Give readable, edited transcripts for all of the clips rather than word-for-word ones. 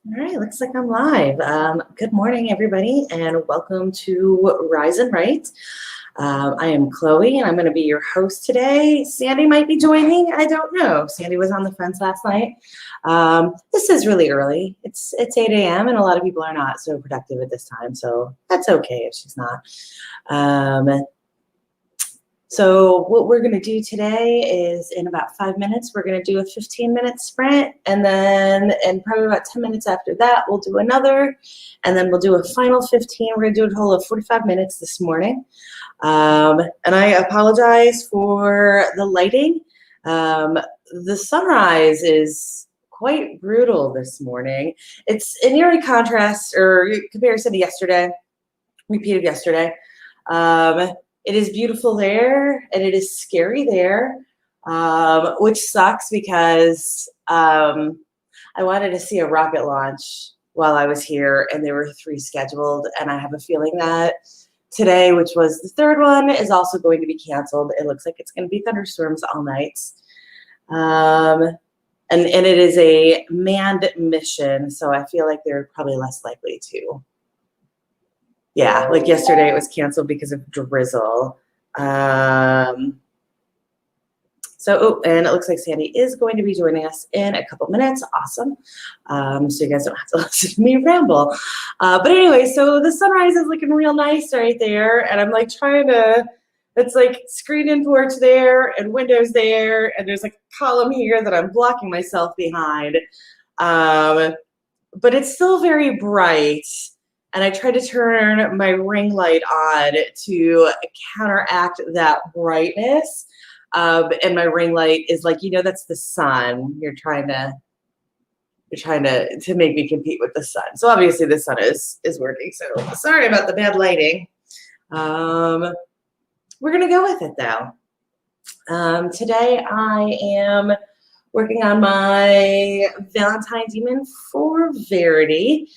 All right, looks like I'm live. Good morning, everybody, and welcome to Rise and Write. I am Chloe, and I'm going to be your host today. Sandy might be joining. I don't know. Sandy was on the fence last night. This is really early. It's 8 a.m., and a lot of people are not so productive at this time, so that's okay if she's not. So what we're going to do today is in about 5 minutes, we're going to do a 15-minute sprint. And then in probably about 10 minutes after that, we'll do another. And then we'll do a final 15. We're going to do a total of 45 minutes this morning. And I apologize for the lighting. The sunrise is quite brutal this morning. It's in eerie contrast or comparison to yesterday, repeat of yesterday. It is beautiful there, and it is scary there, which sucks because I wanted to see a rocket launch while I was here, and there were 3 scheduled, and I have a feeling that today, which was the 3rd one, is also going to be canceled. It looks like it's going to be thunderstorms all night. And it is a manned mission, so I feel like they're probably less likely to. Yeah, like yesterday it was canceled because of drizzle. And it looks like Sandy is going to be joining us in a couple minutes. Awesome. So you guys don't have to listen to me ramble. But anyway, so the sunrise is looking real nice right there. And I'm like it's like screen and porch there and windows there. And there's like a column here that I'm blocking myself behind. But it's still very bright. And I tried to turn my ring light on to counteract that brightness. And my ring light is like, that's the sun. You're trying to make me compete with the sun. So obviously the sun is working. So sorry about the bad lighting. We're gonna go with it though. Today I am working on my Valentine Demon for Verity.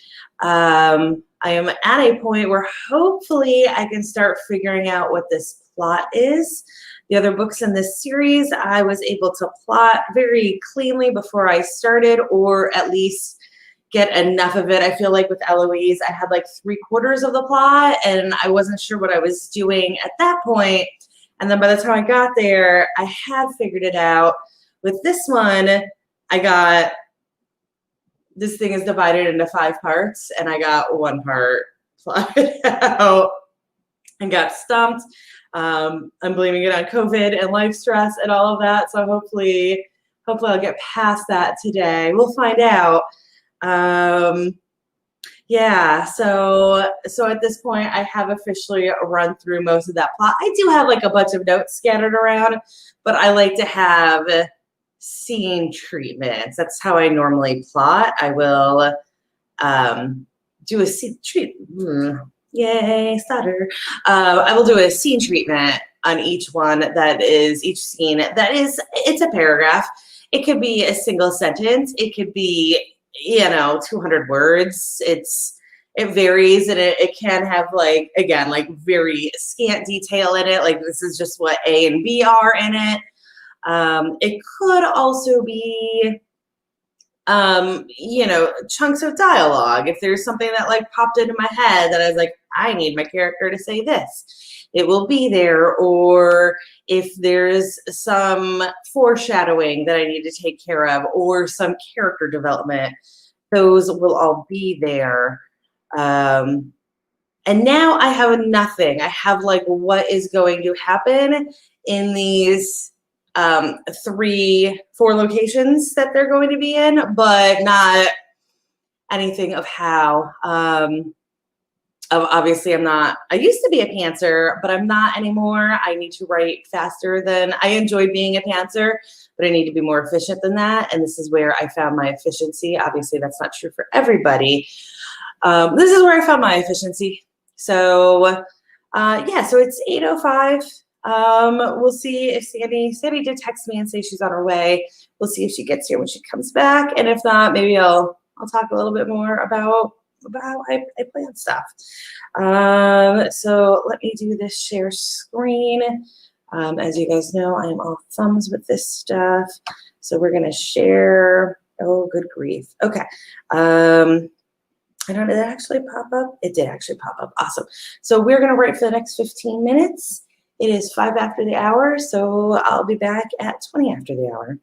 I am at a point where hopefully I can start figuring out what this plot is. The other books in this series, I was able to plot very cleanly before I started, or at least get enough of it. I feel like with Eloise, I had like 3/4 of the plot, and I wasn't sure what I was doing at that point. And then by the time I got there, I had figured it out. With this one, this thing is divided into 5 parts, and I got 1 part plotted out and got stumped. I'm blaming it on COVID and life stress and all of that. So hopefully I'll get past that today. We'll find out. Yeah, so at this point, I have officially run through most of that plot. I do have like a bunch of notes scattered around, but I like to have scene treatments. That's how I normally plot. I will do a scene treatment. Yay, stutter. I will do a scene treatment on each one each scene it's a paragraph. It could be a single sentence. It could be, 200 words. It varies, and it can have like very scant detail in it. Like this is just what A and B are in it. It could also be, chunks of dialogue. If there's something that like popped into my head that I was like, I need my character to say this, it will be there. Or if there's some foreshadowing that I need to take care of, or some character development, those will all be there. And now I have nothing. I have like what is going to happen in these 4 locations that they're going to be in, but not anything of how. Obviously, I used to be a pantser, but I'm not anymore. I need to write faster I enjoy being a pantser, but I need to be more efficient than that. And this is where I found my efficiency. Obviously, that's not true for everybody. This is where I found my efficiency. So, so it's 8:05. We'll see if Sandy did text me and say she's on her way. We'll see if she gets here when she comes back. And if not, maybe I'll talk a little bit more about how I plan stuff. So let me do this share screen. As you guys know, I'm all thumbs with this stuff. So we're going to share. Oh, good grief. Okay. I don't know, did that actually pop up? It did actually pop up. Awesome. So we're going to write for the next 15 minutes. It is 5 after the hour, so I'll be back at 20 after the hour.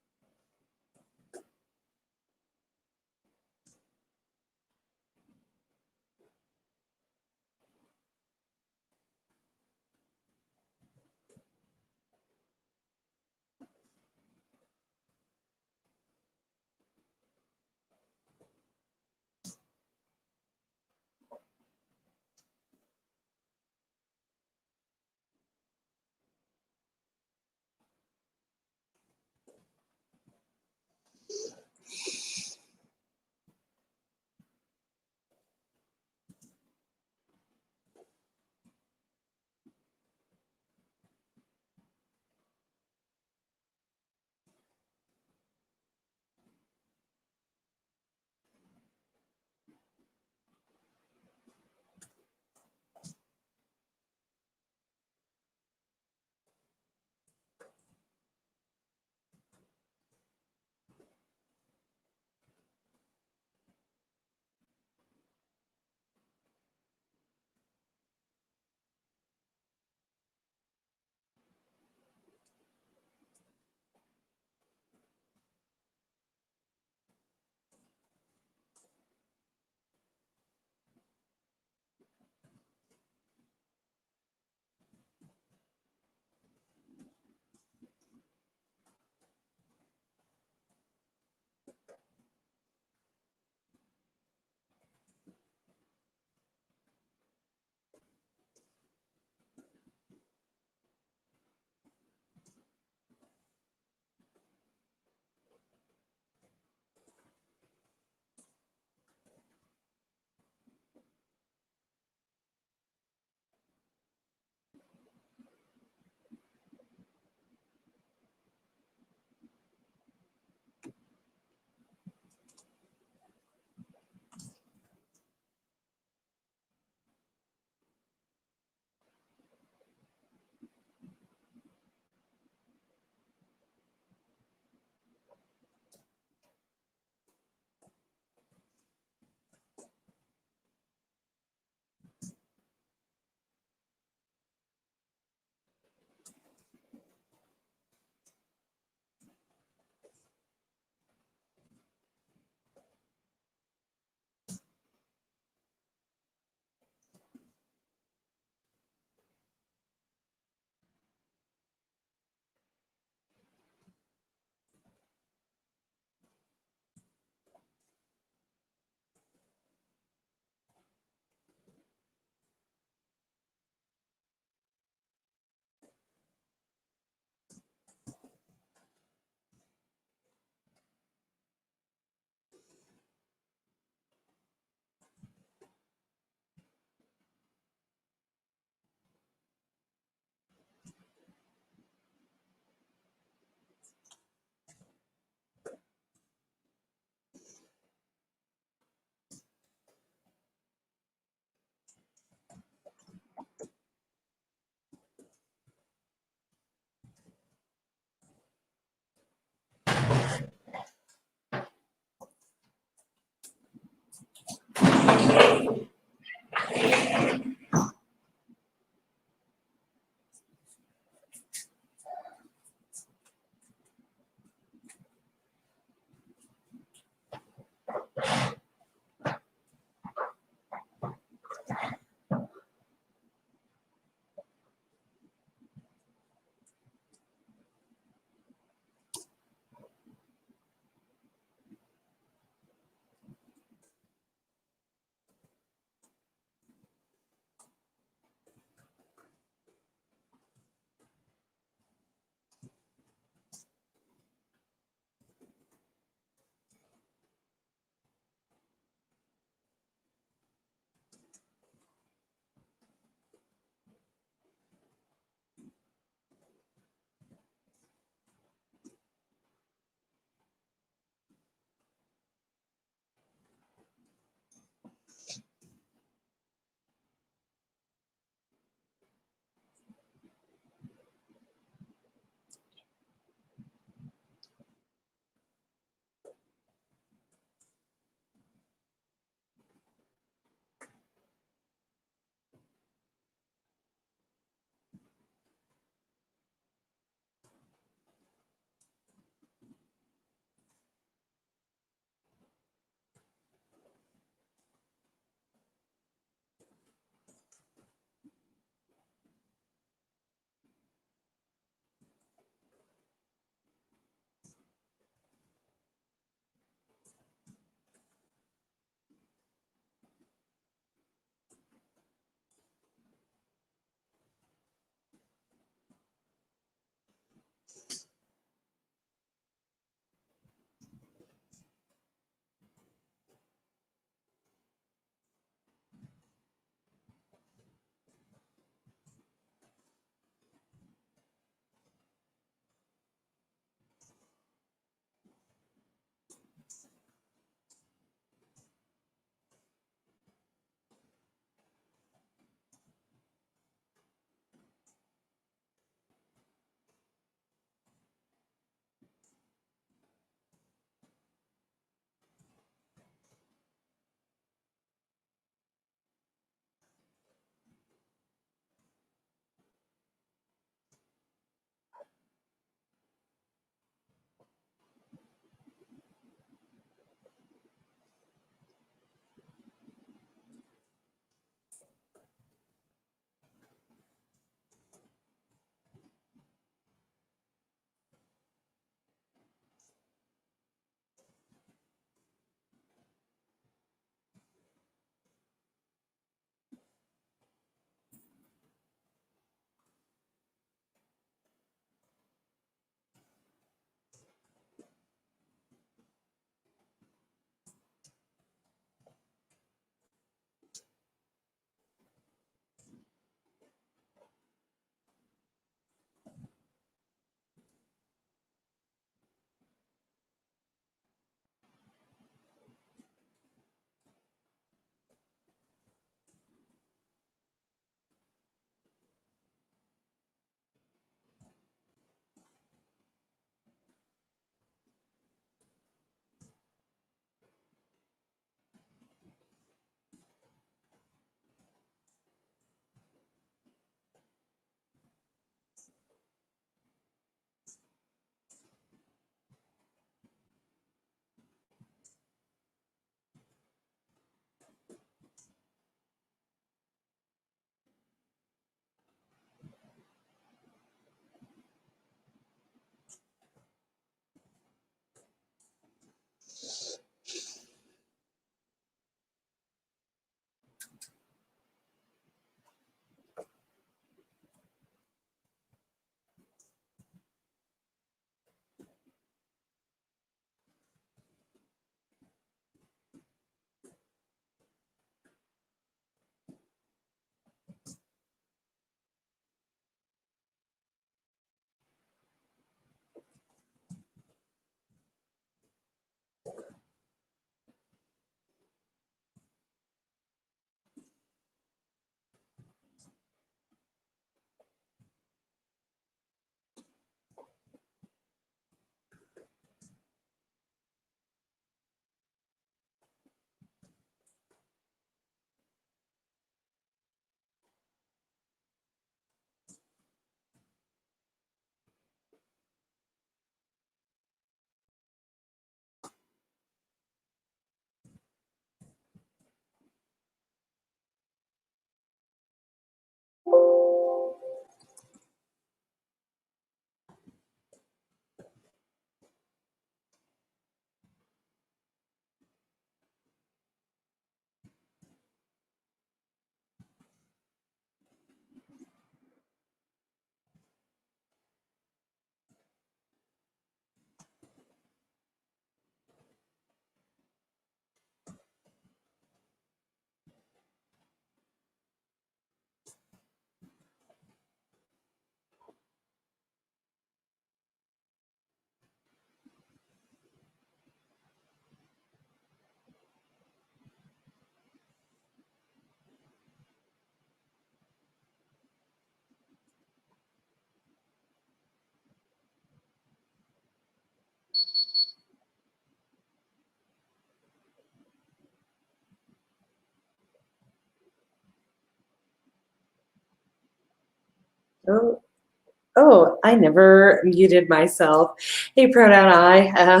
Oh, I never muted myself. Hey, pronoun I.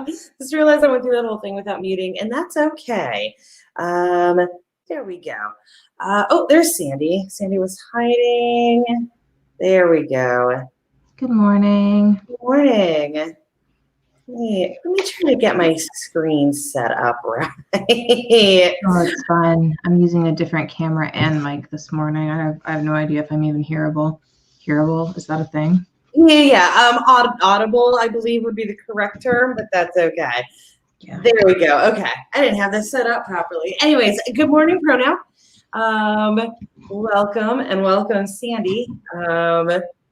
Just realized I went through that whole thing without muting, and that's okay. Um, there we go. Oh, there's Sandy. Sandy was hiding. There we go. Good morning. Good morning. Hey, let me try to get my screen set up right. Oh, it's fine. I'm using a different camera and mic this morning. I have no idea if I'm even hearable. Hearable? Is that a thing? Yeah. Audible, I believe, would be the correct term, but that's okay. Yeah. There we go. Okay. I didn't have this set up properly. Anyways, good morning, pronoun. Welcome and welcome, Sandy.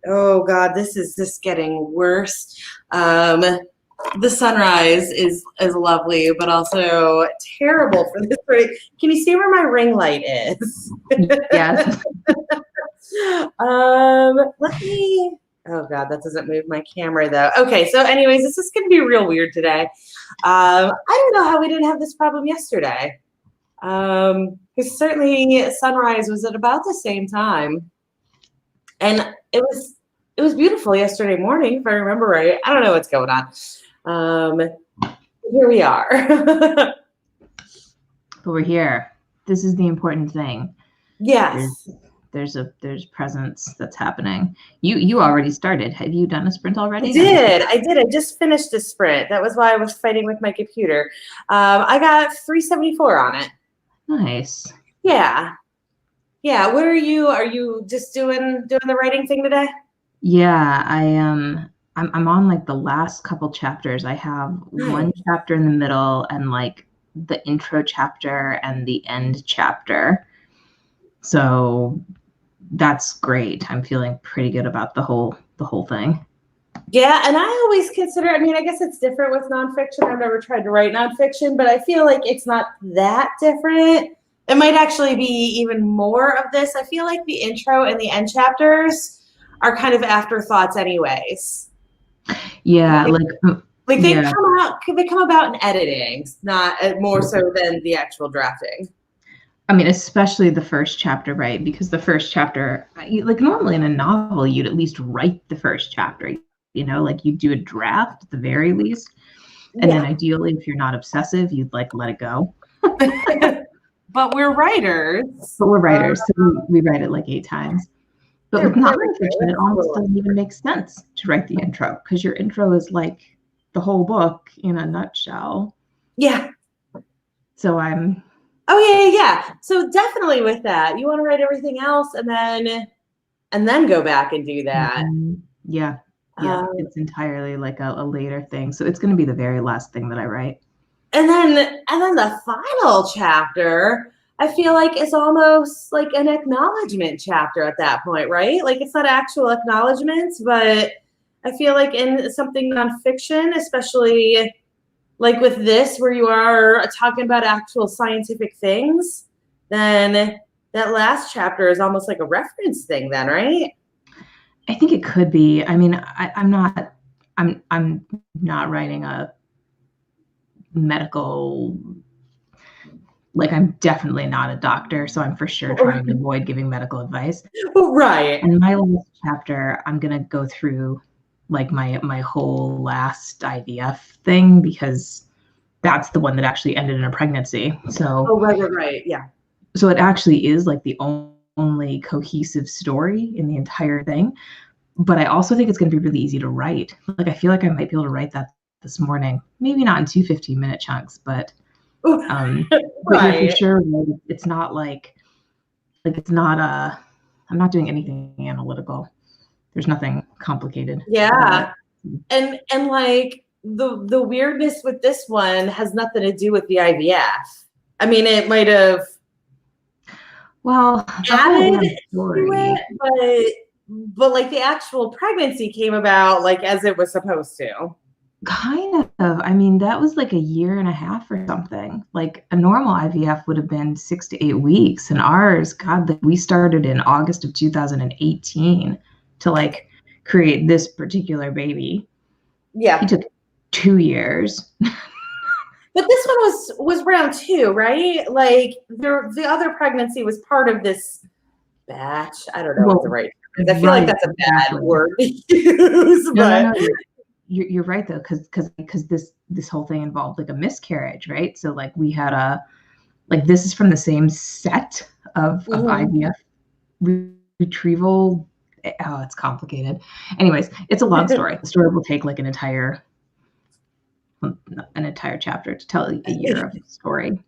Oh God, this is just getting worse. The sunrise is lovely, but also terrible for this. Can you see where my ring light is? Yes. Let me. Oh God, that doesn't move my camera though. Okay, so anyways, this is going to be real weird today. I don't know how we didn't have this problem yesterday. Because certainly sunrise was at about the same time, and it was beautiful yesterday morning, if I remember right. I don't know what's going on. Here we are. But we're here. This is the important thing. Yes. There's presence that's happening. You already started. Have you done a sprint already? I did. I just finished a sprint. That was why I was fighting with my computer. I got 374 on it. Nice. Yeah. Yeah. Where are you? Are you just doing the writing thing today? Yeah, I'm on like the last couple chapters. I have one chapter in the middle and like the intro chapter and the end chapter. So that's great. I'm feeling pretty good about the whole thing. Yeah, and I always consider, I mean, I guess it's different with nonfiction. I've never tried to write nonfiction, but I feel like it's not that different. It might actually be even more of this. I feel like the intro and the end chapters are kind of afterthoughts anyways. Yeah, Like they come about in editing, not more so than the actual drafting. I mean, especially the first chapter, right? Because the first chapter, like normally in a novel, you'd at least write the first chapter, like you'd do a draft at the very least. And then ideally, if you're not obsessive, you'd like let it go. But we're writers. So we write it like 8 times. But with nonfiction, it almost doesn't even make sense to write the intro because your intro is like the whole book in a nutshell. Yeah. So I'm. Oh yeah. So definitely with that, you want to write everything else and then go back and do that. Yeah. It's entirely like a later thing. So it's going to be the very last thing that I write. And then the final chapter, I feel like it's almost like an acknowledgement chapter at that point, right? Like it's not actual acknowledgements, but I feel like in something nonfiction, especially like with this, where you are talking about actual scientific things, then that last chapter is almost like a reference thing then, right? I think it could be. I mean, I'm not writing a medical, like I'm definitely not a doctor, so I'm for sure trying to avoid giving medical advice. Right. And my last chapter, I'm going to go through like my whole last IVF thing because that's the one that actually ended in a pregnancy. So right. Yeah. So it actually is like the only cohesive story in the entire thing. But I also think it's going to be really easy to write. Like I feel like I might be able to write that this morning. Maybe not in 2 15-minute chunks, but right. But you're for sure right. It's not like it's not I'm not doing anything analytical. There's nothing complicated. Yeah. And like the weirdness with this one has nothing to do with the IVF. I mean, it might have added to it, but like the actual pregnancy came about like as it was supposed to. Kind of. I mean, that was like a year and a half or something. Like a normal IVF would have been 6 to 8 weeks, and ours, God, we started in August of 2018 to like create this particular baby. Yeah, it took 2 years. But this one was round 2, right? Like the other pregnancy was part of this batch. I don't know what the right because I feel like Right, that's a bad exactly. word to use. No, no, But no. You're right though, because this whole thing involved like a miscarriage, right? So like we had this is from the same set of Mhm. IVF retrieval. Oh, it's complicated. Anyways, it's a long story. The story will take like an entire chapter to tell a year of story.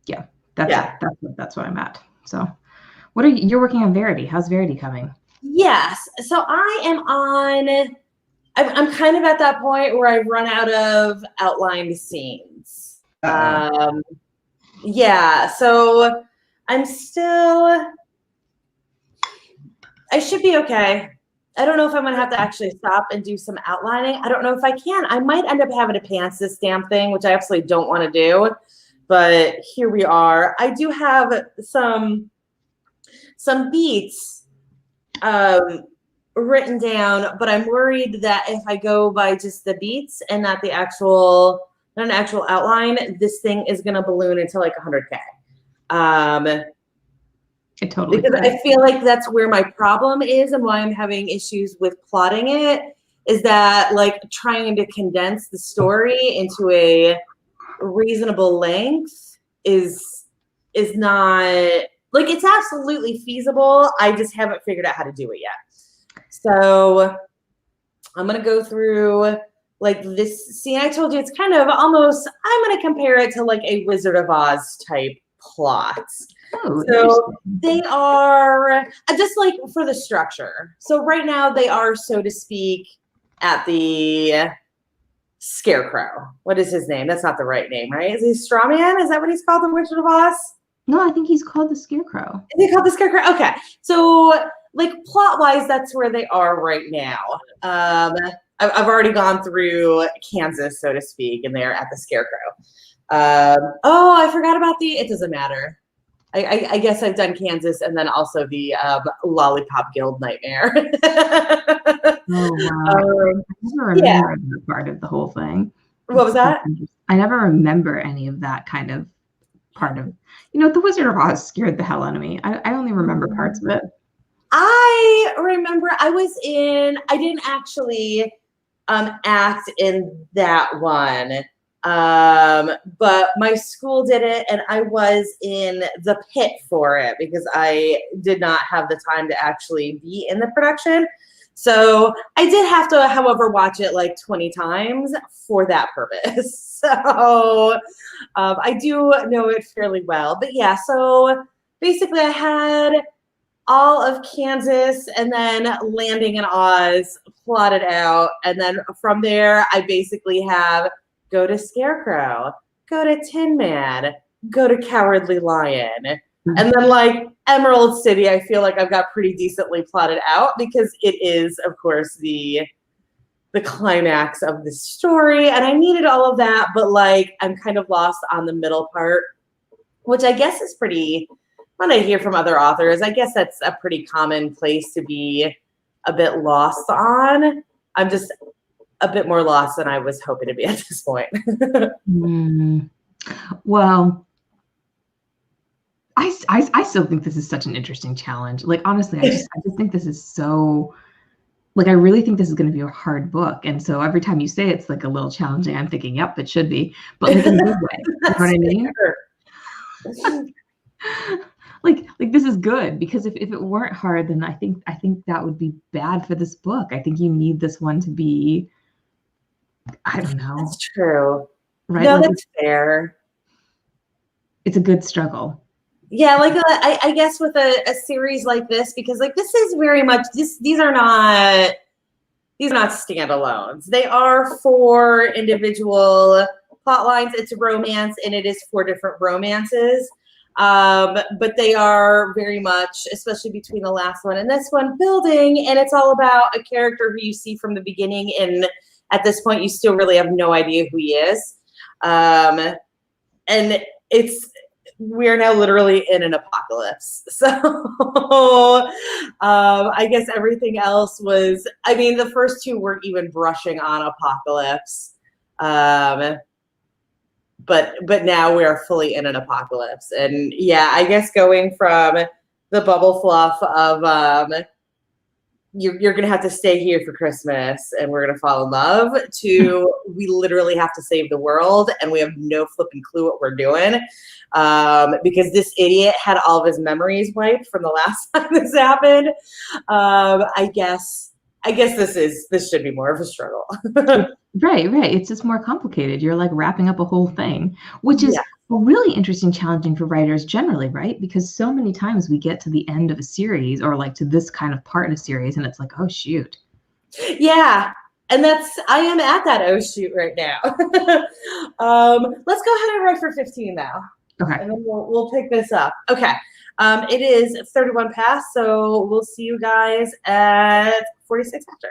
Yeah, that's it. Yeah. That's what I'm at. So, what are you're working on Verity? How's Verity coming? Yes. So I am on. I'm kind of at that point where I've run out of outlined scenes. Uh-oh. Yeah. So I'm still. I should be okay. I don't know if I'm gonna have to actually stop and do some outlining. I don't know if I can. I might end up having to pants this damn thing, which I absolutely don't want to do. But here we are. I do have some beats written down, but I'm worried that if I go by just the beats and not an actual outline, this thing is gonna balloon into like 100K. It totally Because could. I feel like that's where my problem is and why I'm having issues with plotting it is that like trying to condense the story into a reasonable length is not like it's absolutely feasible. I just haven't figured out how to do it yet. So I'm gonna go through like this scene. I told you it's kind of almost I'm gonna compare it to like a Wizard of Oz type plot. Oh, So interesting. they are just like for the structure. So right now they are, so to speak, at the Scarecrow. What is his name? That's not the right name, right? Is he Strawman? Is that what he's called in Wizard of Oz? No, I think he's called the Scarecrow. Is he called the Scarecrow? Okay. So like plot wise, that's where they are right now. I've already gone through Kansas, so to speak, and they're at the Scarecrow. Oh, I forgot about it doesn't matter. I guess I've done Kansas and then also the Lollipop Guild Nightmare. Oh wow. I never Yeah. remember that part of the whole thing. What was that? I never remember any of that kind of part of the Wizard of Oz scared the hell out of me. I only remember parts of it. I remember I didn't actually act in that one. But my school did it and I was in the pit for it because I did not have the time to actually be in the production. So I did have to, however, watch it like 20 times for that purpose. So I do know it fairly well. But yeah, so basically I had all of Kansas and then landing in Oz plotted out. And then from there, I basically have go to Scarecrow, go to Tin Man, go to Cowardly Lion. And then like Emerald City, I feel like I've got pretty decently plotted out because it is, of course, the climax of the story. And I needed all of that, but like I'm kind of lost on the middle part, which I guess is pretty when I hear from other authors, I guess that's a pretty common place to be a bit lost on. I'm just a bit more lost than I was hoping to be at this point. Well, I still think this is such an interesting challenge. Like, honestly, I just think this is so, like, I really think this is going to be a hard book. And so every time you say it's like a little challenging, I'm thinking, yep, it should be. But like in a good way. You know what I mean? like this is good because if it weren't hard, then I think that would be bad for this book. I think you need this one to be, I don't know. That's true. Right? No, like that's fair. It's a good struggle. Yeah, like I guess with a series like this, because like this is very much these are not standalones. They are 4 individual plot lines. It's a romance, and it is 4 different romances. But they are very much, especially between the last one and this one, building, and it's all about a character who you see from the beginning, and at this point, you still really have no idea who he is. And we're now literally in an apocalypse. So I guess everything else was, I mean, the first 2 weren't even brushing on apocalypse. But now we are fully in an apocalypse. And yeah, I guess going from the bubble fluff of you're gonna have to stay here for Christmas and we're gonna fall in love, to we literally have to save the world and we have no flipping clue what we're doing, because this idiot had all of his memories wiped from the last time this happened. I guess this should be more of a struggle. Right, right. It's just more complicated. You're like wrapping up a whole thing, which is Yeah. really interesting, challenging for writers generally, right? Because so many times we get to the end of a series or like to this kind of part in a series and it's like, oh shoot. Yeah. And I am at that oh shoot right now. Let's go ahead and write for 15 now. Okay. And then we'll pick this up. Okay. It is 31 past, so we'll see you guys at 46 after.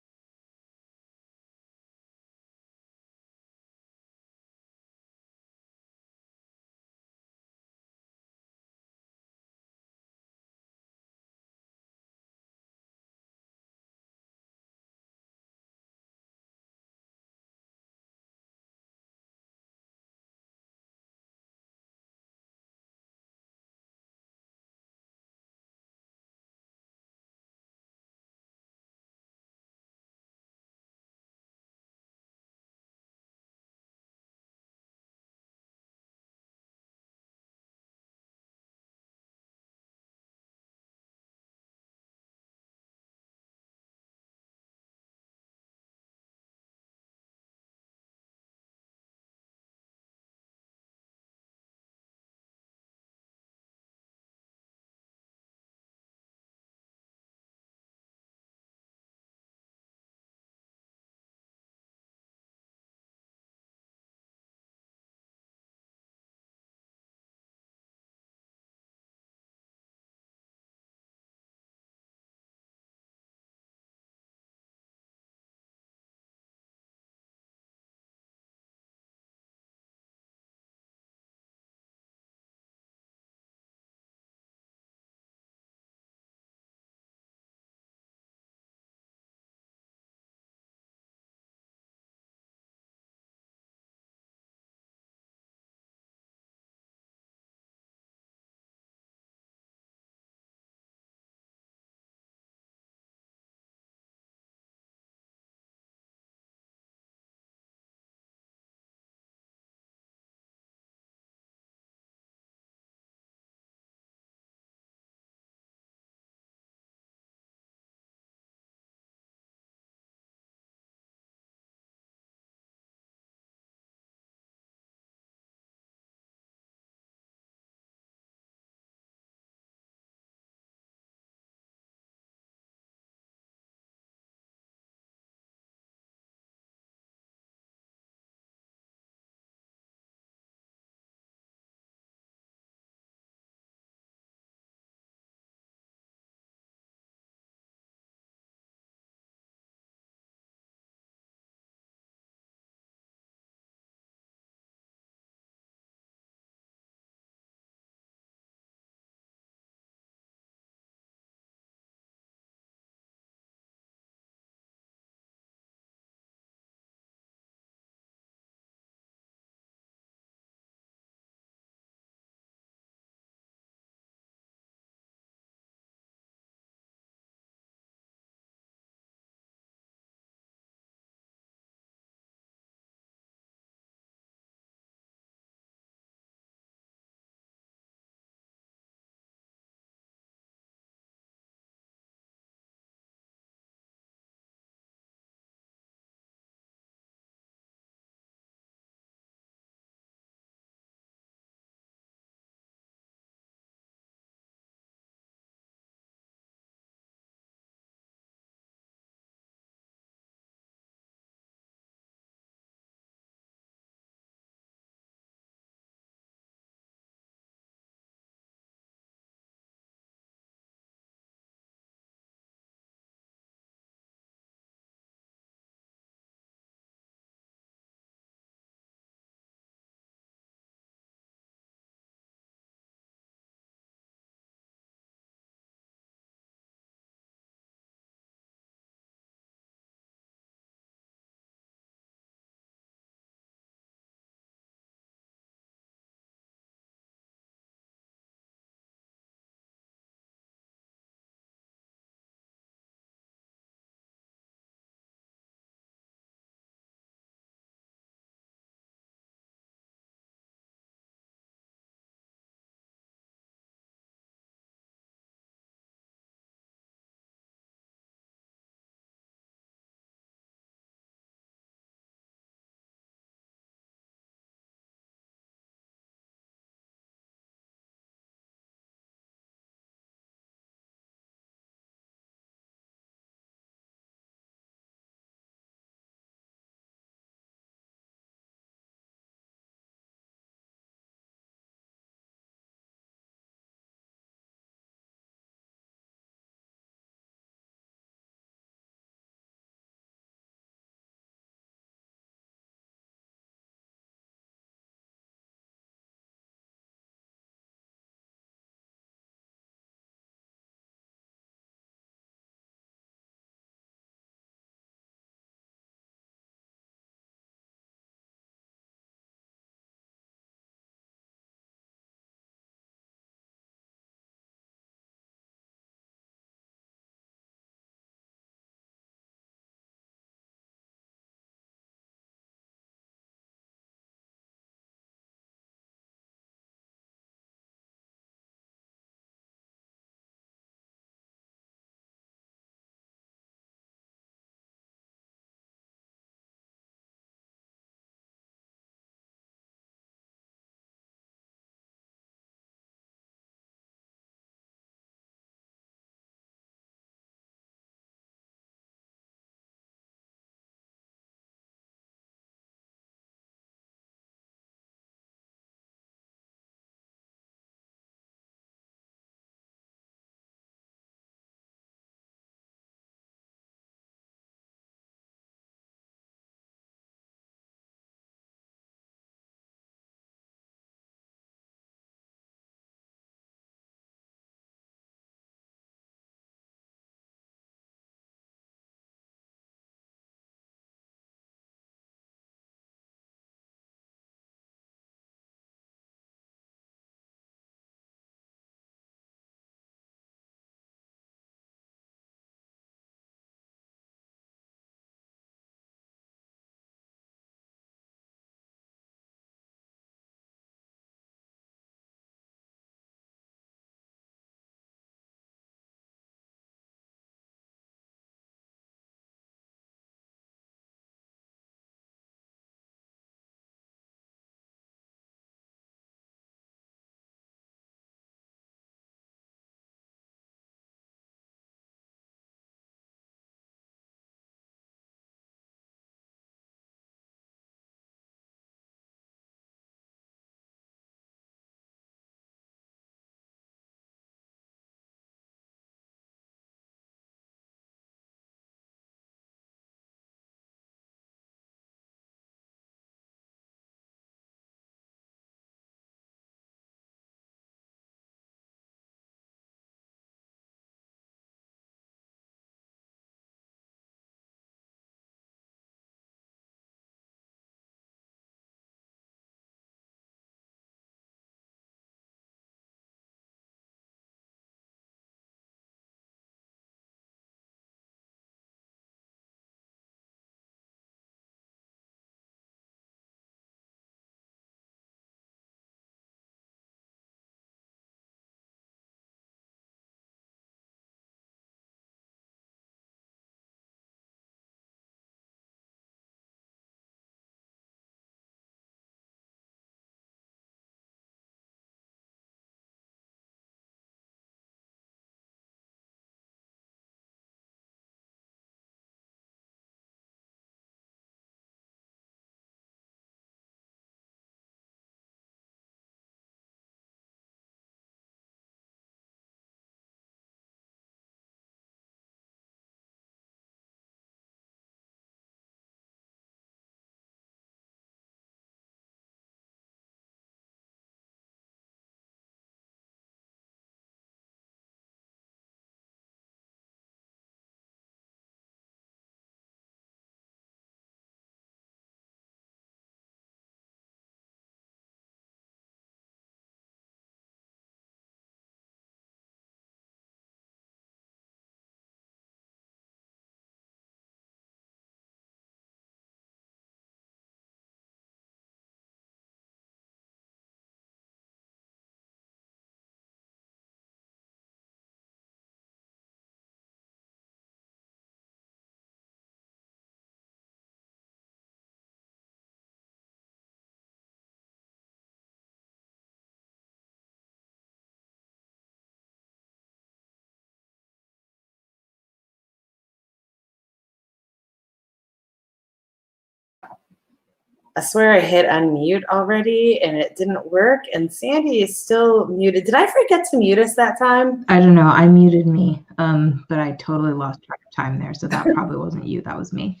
I swear I hit unmute already and it didn't work. And Sandy is still muted. Did I forget to mute us that time? I don't know. I muted me, but I totally lost track of time there. So that probably wasn't you. That was me.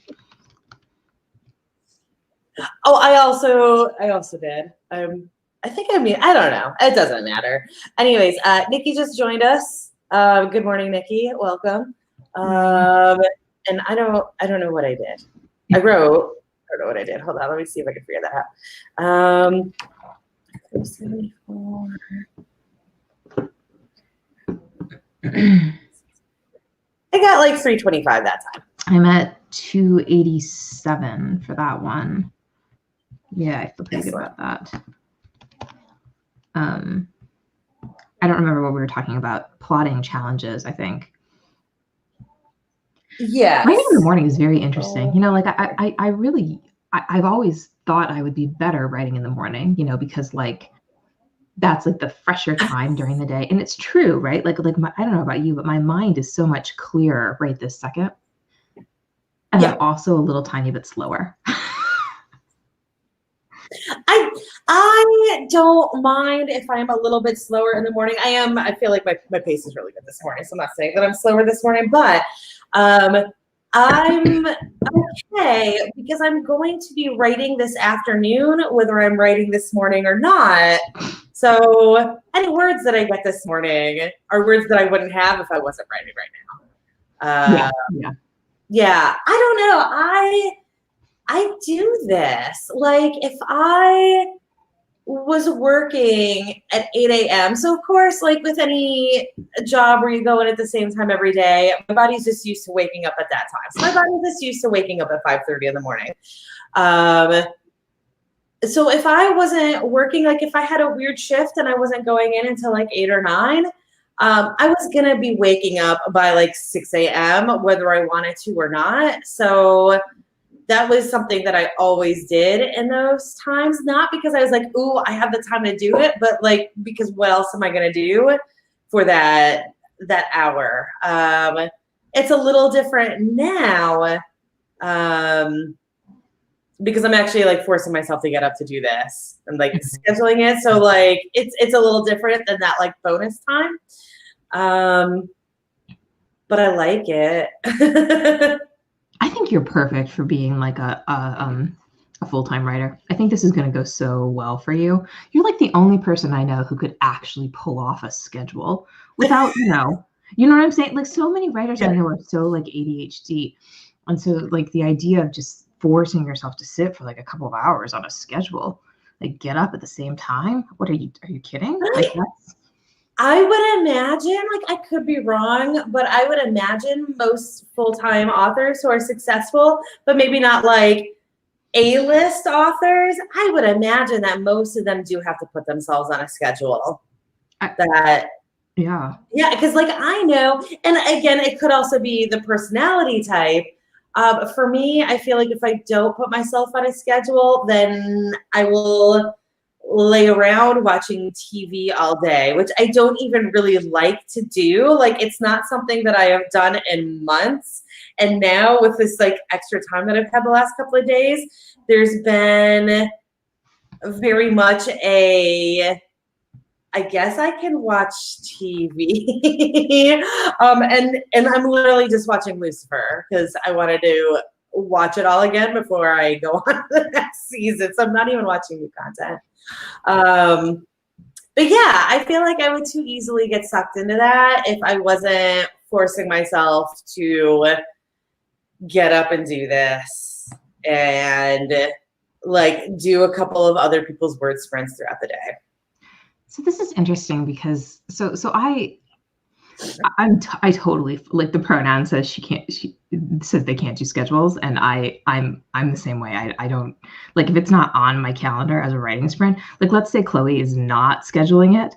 Oh, I also did. I think I don't know. It doesn't matter. Anyways, Nikki just joined us. Good morning, Nikki. Welcome. And I don't know what I did. I don't know what I did. Hold on, let me see if I can figure that out. 74. I got like 325 that time. I'm at 287 for that one. Yeah, I feel pretty good about that. I don't remember what we were talking about. Plotting challenges, I think. Yeah. Writing in the morning is very interesting. You know, like I've always thought I would be better writing in the morning, you know, because like that's like the fresher time during the day. And it's true, right? Like I don't know about you, but my mind is so much clearer right this second. And I'm also a little tiny bit slower. I don't mind if I'm a little bit slower in the morning. I feel like my pace is really good this morning. So I'm not saying that I'm slower this morning, but I'm okay because I'm going to be writing this afternoon, whether I'm writing this morning or not. So any words that I get this morning are words that I wouldn't have if I wasn't writing right now. Yeah. I don't know. I do this. Like if I was working at 8 a.m. So of course, like with any job where you go in at the same time every day, my body's just used to waking up at that time. So my body's just used to waking up at 5:30 in the morning. So if I wasn't working, like if I had a weird shift and I wasn't going in until like 8 or 9, I was going to be waking up by like 6 a.m., whether I wanted to or not. So that was something that I always did in those times, not because I was like, ooh, I have the time to do it, but like, because what else am I going to do for that hour? It's a little different now because I'm actually like forcing myself to get up to do this and like scheduling it. So like, it's a little different than that like bonus time. But I like it. I think you're perfect for being like a full-time writer. I think this is going to go so well for you. You're like the only person I know who could actually pull off a schedule without, you know what I'm saying? Like so many writers I know are so like ADHD. And so like the idea of just forcing yourself to sit for like a couple of hours on a schedule, like get up at the same time. What are you kidding? Like that's I would imagine, like I could be wrong, but I would imagine most full-time authors who are successful, but maybe not like A-list authors, I would imagine that most of them do have to put themselves on a schedule. Yeah, because like I know, and again, it could also be the personality type. For me, I feel like if I don't put myself on a schedule, then I will lay around watching TV all day, which I don't even really like to do. Like it's not something that I have done in months. And now with this like extra time that I've had the last couple of days, there's been very much I guess I can watch TV. And I'm literally just watching Lucifer because I wanted to watch it all again before I go on to the next season. So I'm not even watching new content. But yeah, I feel like I would too easily get sucked into that if I wasn't forcing myself to get up and do this and like do a couple of other people's word sprints throughout the day. So this is interesting because I totally like the pronoun says she says they can't do schedules, and I'm the same way. I don't like if it's not on my calendar as a writing sprint. Like let's say Chloe is not scheduling it,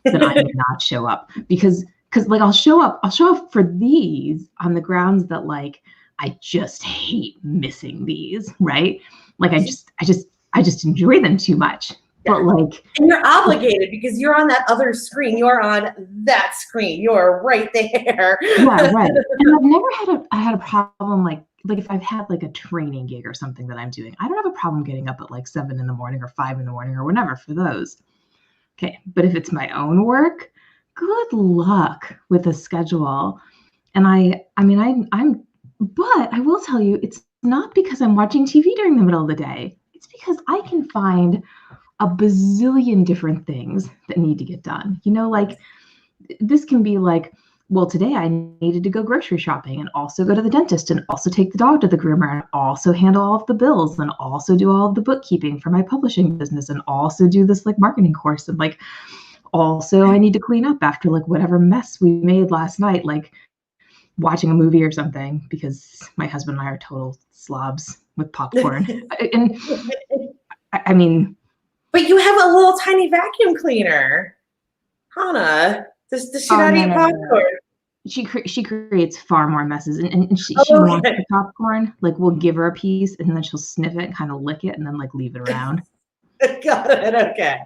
then I may not show up because like I'll show up for these on the grounds that like I just hate missing these, right? Like I just enjoy them too much. But like, and you're obligated because you're on that other screen. You're on that screen. You're right there. Yeah, right. And I've never had a problem like like if I've had like a training gig or something that I'm doing, I don't have a problem getting up at like 7 in the morning or 5 in the morning or whatever for those. Okay. But if it's my own work, good luck with a schedule. And but I will tell you, it's not because I'm watching TV during the middle of the day. It's because I can find a bazillion different things that need to get done. Like this can be like, well, today I needed to go grocery shopping and also go to the dentist and also take the dog to the groomer and also handle all of the bills and also do all of the bookkeeping for my publishing business and also do this like marketing course and like also I need to clean up after like whatever mess we made last night, like watching a movie or something, because my husband and I are total slobs with popcorn. And I mean, but you have a little tiny vacuum cleaner, Hannah. Does she not eat popcorn? No. She creates far more messes, and she Okay. wants the popcorn. Like we'll give her a piece, and then she'll sniff it, kind of lick it, and then like leave it around. Got it. Okay.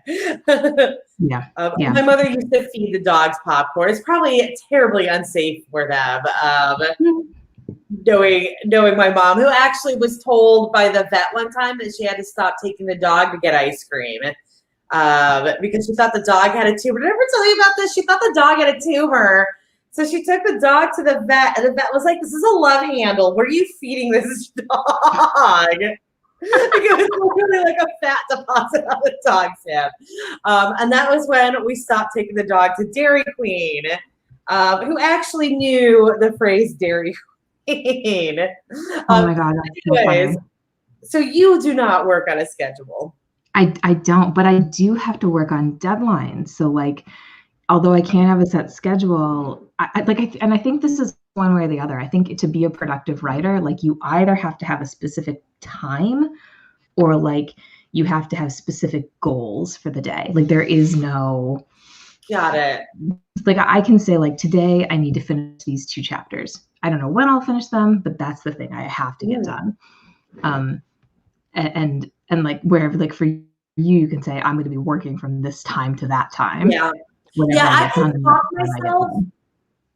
Yeah. My mother used to feed the dogs popcorn. It's probably terribly unsafe for them. Knowing my mom, who actually was told by the vet one time that she had to stop taking the dog to get ice cream. Because she thought the dog had a tumor. Did I ever tell you about this? She thought the dog had a tumor. So she took the dog to the vet, and the vet was like, "This is a love handle. What are you feeding this dog?" It was really like a fat deposit on the dog's hip. And that was when we stopped taking the dog to Dairy Queen, who actually knew the phrase Dairy Queen. Oh my God, that's so funny. So you do not work on a schedule. I don't, but I do have to work on deadlines. So like, although I can't have a set schedule, I think this is one way or the other. I think to be a productive writer, like you either have to have a specific time or like you have to have specific goals for the day. Like there is no. Got it. Like I can say like today I need to finish these 2 chapters. I don't know when I'll finish them, but that's the thing I have to get done. And like wherever, like for you can say I'm going to be working from this time to that time. Yeah. Whatever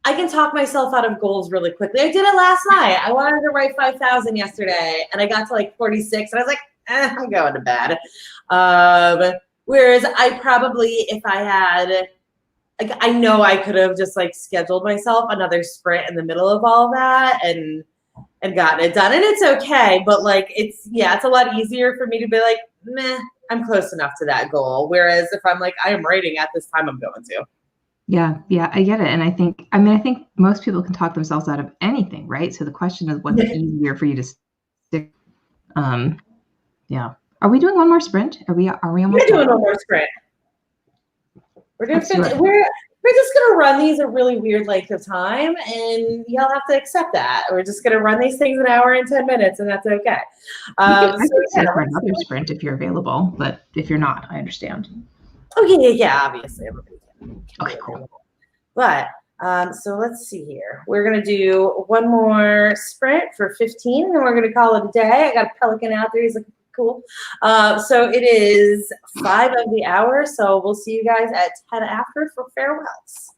I can talk myself out of goals really quickly. I did it last night. I wanted to write 5,000 yesterday, and I got to like 46, and I was like, I'm going to bed. Whereas I probably, if I had, like, I know I could have just like scheduled myself another sprint in the middle of all that and gotten it done. And it's okay, but like it's a lot easier for me to be like, meh, I'm close enough to that goal. Whereas if I'm like, I am writing at this time, I'm going to. Yeah, I get it. And I think most people can talk themselves out of anything, right? So the question is what's easier for you to stick. Yeah. Are we doing one more sprint? Are we almost doing one more sprint? We're just gonna run these a really weird length of time, and y'all have to accept that. We're just gonna run these things an hour and 10 minutes, and that's okay. I can stay for another sprint if you're available, but if you're not, I understand. Oh yeah, obviously everybody can. Okay, cool. But so let's see here. We're gonna do one more sprint for 15, and then we're gonna call it a day. I got a pelican out there. He's looking cool. So it is 5 of the hour. So we'll see you guys at 10 after for farewells.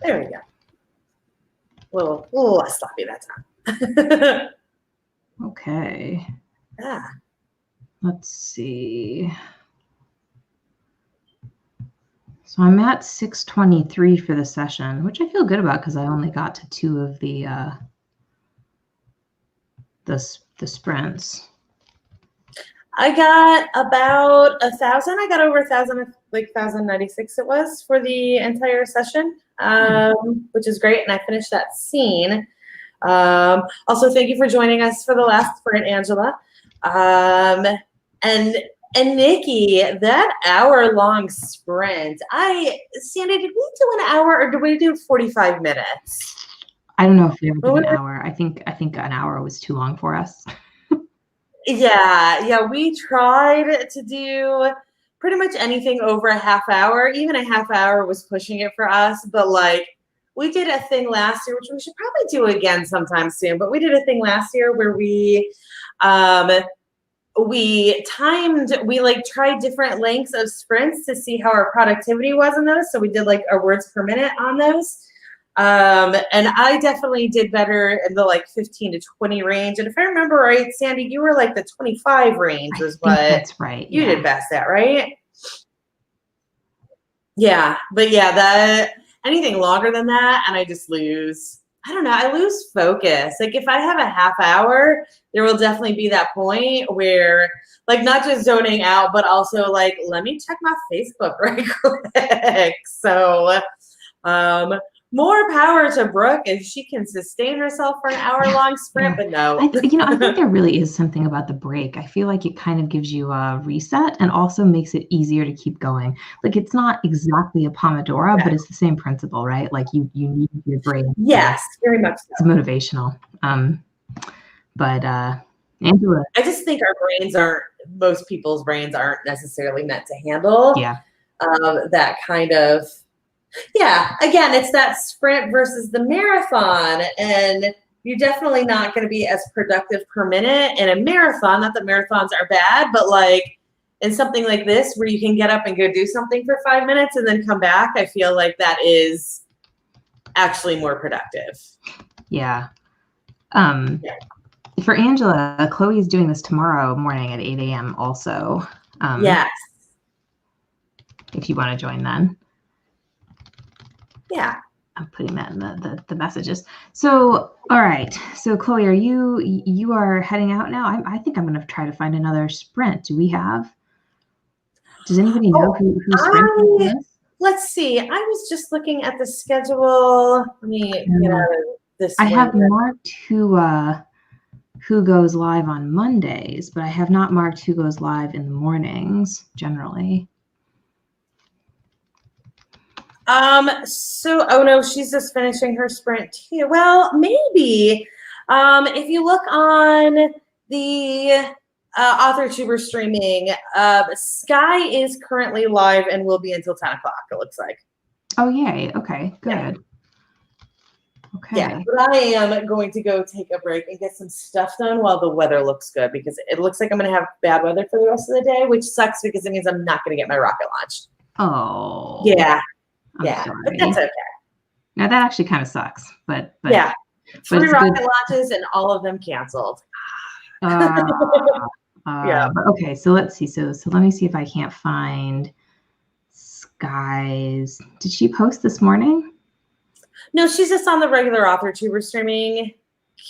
There we go. A little less sloppy that time. Okay. Yeah. Let's see. So I'm at 6:23 for the session, which I feel good about because I only got to 2 of the sprints. I got about 1,000. I got over 1,000, like 1,096 it was for the entire session, which is great. And I finished that scene. Also, thank you for joining us for the last sprint, Angela. And Nikki, that hour-long sprint. Sandy, did we do an hour or did we do 45 minutes? I don't know if we ever did an hour. I think an hour was too long for us. Yeah, we tried to do pretty much anything over a half hour. Even a half hour was pushing it for us, but like we did a thing last year, which we should probably do again sometime soon, but we did a thing last year where we like tried different lengths of sprints to see how our productivity was in those. So we did like our words per minute on those. And I definitely did better in the like 15 to 20 range. And if I remember right, Sandy, you were like the 25 range was what that's right. You did best at, right? Yeah, but yeah, that anything longer than that, and I just lose. I don't know. I lose focus. Like if I have a half hour, there will definitely be that point where like not just zoning out, but also like, let me check my Facebook right quick. So, more power to Brooke if she can sustain herself for an hour-long sprint, but no. I think there really is something about the break. I feel like it kind of gives you a reset and also makes it easier to keep going. Like it's not exactly a Pomodoro, but it's the same principle, right? Like you need your brain. Yes, very much so. It's motivational. But Angela. I just think most people's brains aren't necessarily meant to handle that kind of. Yeah, again, it's that sprint versus the marathon, and you're definitely not going to be as productive per minute in a marathon. Not that marathons are bad, but like in something like this where you can get up and go do something for 5 minutes and then come back, I feel like that is actually more productive. Yeah. For Angela, Chloe is doing this tomorrow morning at 8 a.m. also. Yes. If you want to join then. Yeah. I'm putting that in the messages. So, all right. So Chloe, you are heading out now? I think I'm going to try to find another sprint. Does anybody know who's sprinting? Let's see. I was just looking at the schedule. Let me get out of this. I have marked who goes live on Mondays, but I have not marked who goes live in the mornings generally. Oh no, she's just finishing her sprint too. Well, maybe, if you look on the, AuthorTuber streaming, Sky is currently live and will be until 10 o'clock, it looks like. Oh, yay. Okay, good. Yeah. Okay. Yeah, but I am going to go take a break and get some stuff done while the weather looks good because it looks like I'm going to have bad weather for the rest of the day, which sucks because it means I'm not going to get my rocket launch. Oh. Yeah. I'm sorry. But that's okay. Now that actually kind of sucks, but yeah, 3 rocket launches and all of them canceled. Yeah. Okay, so let's see. So let me see if I can't find Sky's. Did she post this morning? No, she's just on the regular AuthorTuber streaming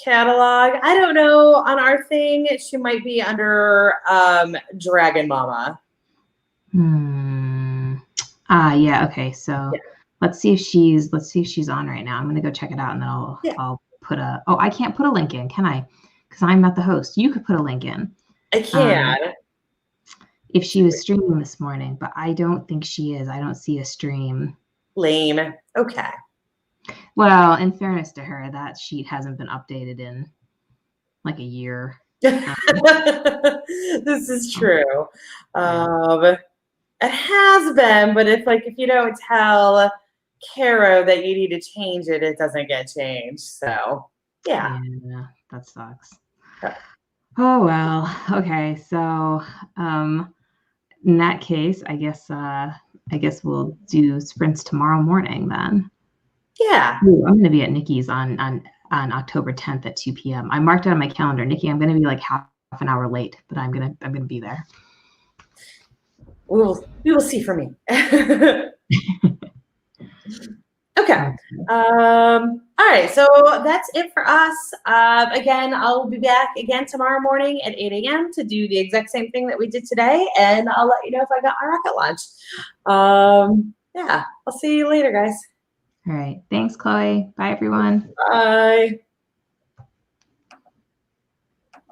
catalog. I don't know. On our thing, she might be under Dragon Mama. Yeah. Okay. So let's see if she's on right now. I'm gonna go check it out, and then I'll put a. Oh, I can't put a link in, can I? Because I'm not the host. You could put a link in. I can. If she was streaming this morning, but I don't think she is. I don't see a stream. Lame. Okay. Well, in fairness to her, that sheet hasn't been updated in like a year. This is true. It has been, but if you don't tell Caro that you need to change it, it doesn't get changed. So yeah, that sucks. Oh well. Okay, so in that case, I guess we'll do sprints tomorrow morning then. Yeah. Ooh, I'm going to be at Nikki's on October 10th at 2 p.m. I marked it on my calendar. Nikki, I'm going to be like half an hour late, but I'm gonna be there. We will see for me. Okay. All right. So that's it for us. Again, I'll be back again tomorrow morning at 8 a.m. to do the exact same thing that we did today. And I'll let you know if I got my rocket launch. Yeah. I'll see you later, guys. All right. Thanks, Chloe. Bye, everyone. Bye.